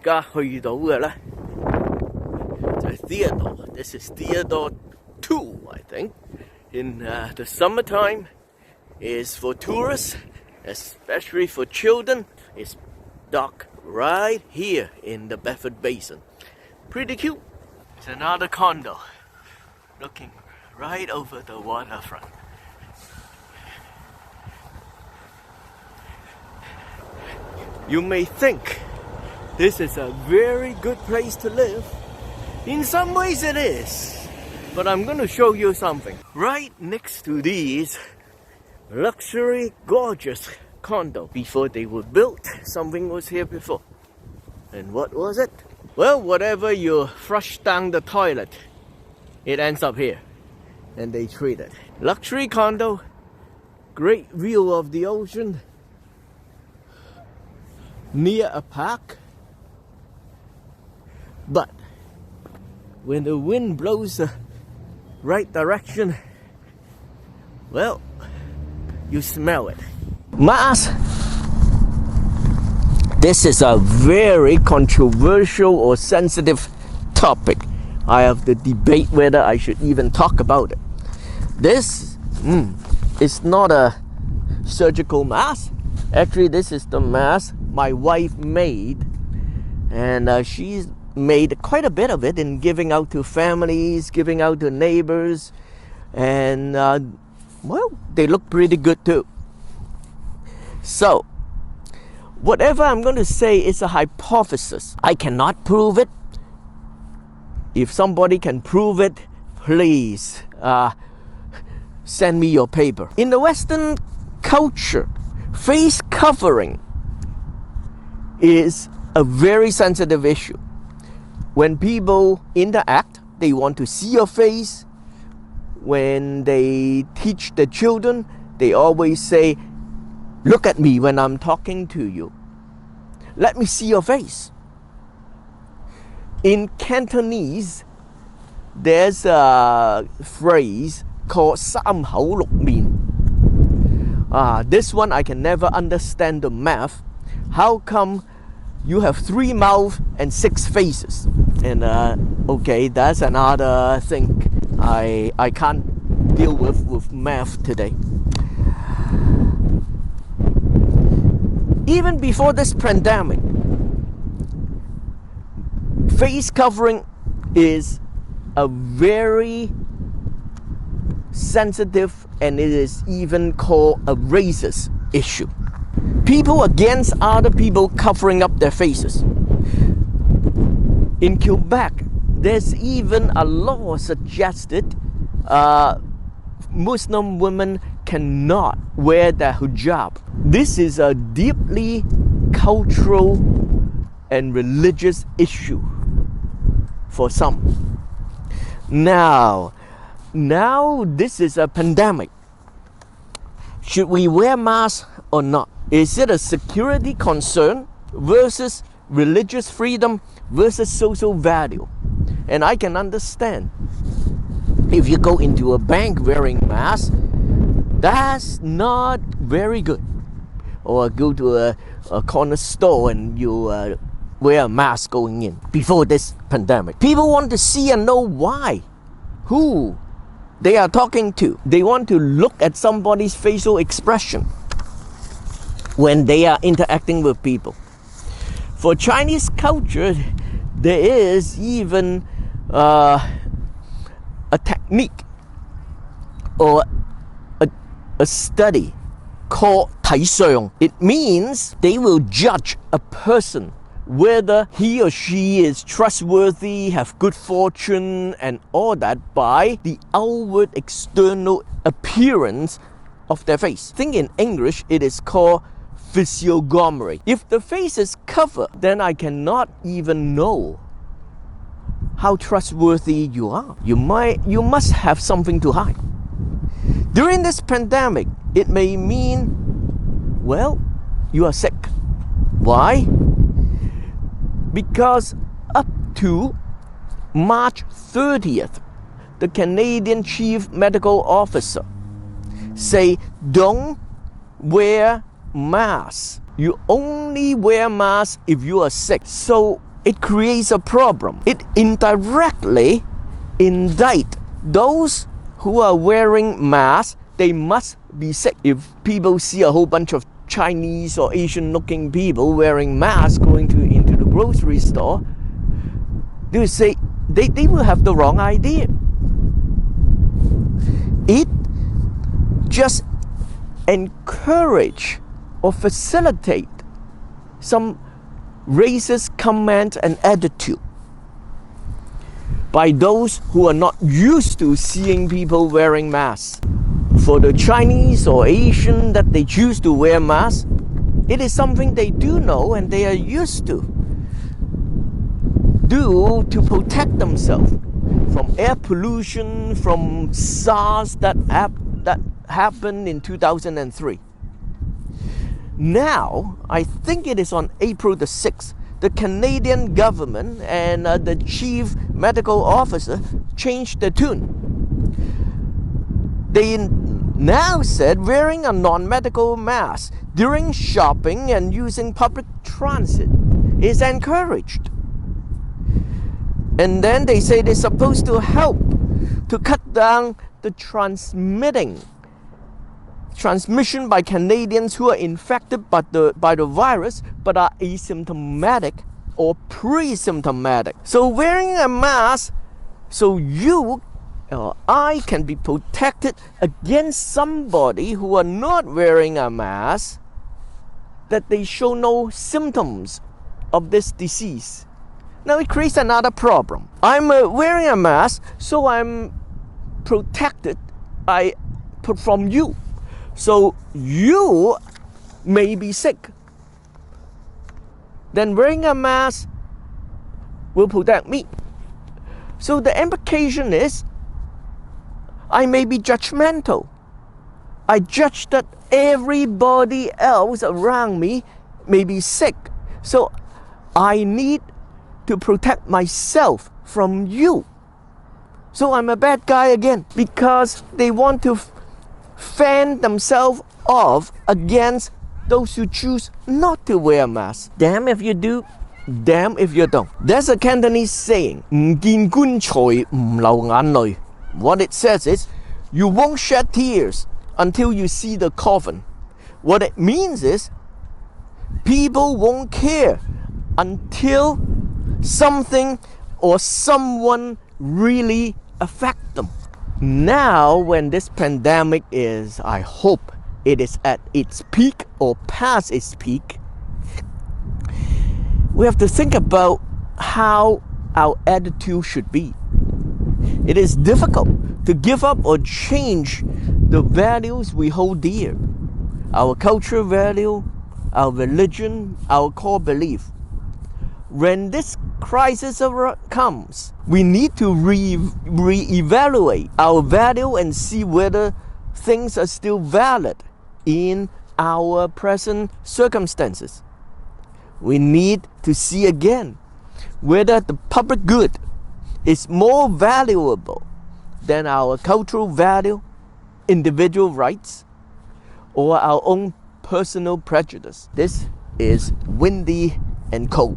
家去到嘅咧，就係 Theodore. This is Theodore 2, I think. In the summertime, is for tourists, especially for children. It's docked right here in the Bedford Basin. Pretty cute. It's another condo, looking right over the waterfront. You may think this is a very good place to live. In some ways it is. But I'm going to show you something. Right next to these luxury, gorgeous condo. Before they were built, something was here before. And what was it? Well, whatever you flush down the toilet, it ends up here. And they treat it. Luxury condo, great view of the ocean, near a park. But when the wind blows the right direction, well, you smell it. Mask. This is a very controversial or sensitive topic. I have to debate whether I should even talk about it. This is not a surgical mask. Actually, this is the mask my wife made, and she's made quite a bit of it in giving out to families, giving out to neighbors, and well, they look pretty good too. So, whatever I'm going to say is a hypothesis. I cannot prove it. If somebody can prove it, please send me your paper. In the Western culture, face covering is a very sensitive issue. When people interact, they want to see your face. When they teach the children, they always say, "Look at me when I'm talking to you. Let me see your face." In Cantonese, there's a phrase called 三口六面. This one I can never understand the math. How come you have 3 mouths and 6 faces? And okay, that's another thing I can't deal with math today. Even before this pandemic, face covering is a very sensitive, and it is even called a racist issue. People against other people covering up their faces. In Quebec, there's even a law suggested Muslim women cannot wear the hijab. This is a deeply cultural and religious issue for some. Now this is a pandemic. Should we wear masks or not? Is it a security concern versus religious freedom versus social value? And I can understand. If you go into a bank wearing mask, that's not very good. Or go to a corner store and you wear a mask going in before this pandemic. People want to see and know why, who they are talking to. They want to look at somebody's facial expression when they are interacting with people. For Chinese culture, there is even a technique or a study called 睇相. It means they will judge a person whether he or she is trustworthy, have good fortune and all that by the outward external appearance of their face. I think in English it is called physiognomy. If the face is covered, then I cannot even know how trustworthy you are. You must have something to hide. During this pandemic, it may mean, well, you are sick. Why? Because up to March 30th, the Canadian Chief Medical Officer say don't wear masks. You only wear masks if you are sick. So it creates a problem. It indirectly indict those who are wearing masks. They must be sick. If people see a whole bunch of Chinese or Asian looking people wearing masks going into the grocery store, they will say they will have the wrong idea. It just encourage or facilitate some racist comment and attitude by those who are not used to seeing people wearing masks. For the Chinese or Asian that they choose to wear masks, it is something they do know and they are used to do to protect themselves from air pollution, from SARS that happened in 2003. Now, I think it is on April the 6th, the Canadian government and the chief medical officer changed the tune. They now said wearing a non-medical mask during shopping and using public transit is encouraged. And then they say they're supposed to help to cut down the transmission by Canadians who are infected by the virus but are asymptomatic or pre-symptomatic. So wearing a mask so you or I can be protected against somebody who are not wearing a mask, that they show no symptoms of this disease. Now it creates another problem. I'm wearing a mask so I'm protected from you. So you may be sick. Then wearing a mask will protect me. So the implication is I may be judgmental. I judge that everybody else around me may be sick. So I need to protect myself from you. So I'm a bad guy again because they want to fend themselves off against those who choose not to wear a mask. Damn if you do, damn if you don't. There's a Cantonese saying, 唔見棺材唔流眼淚. What it says is, you won't shed tears until you see the coffin. What it means is, people won't care until something or someone really affect them. Now, when this pandemic is, I hope it is at its peak or past its peak, we have to think about how our attitude should be. It is difficult to give up or change the values we hold dear. Our cultural value, our religion, our core belief. When this crisis comes, we need to re-evaluate our value and see whether things are still valid in our present circumstances. We need to see again whether the public good is more valuable than our cultural value, individual rights, or our own personal prejudice. This is Windy and Co.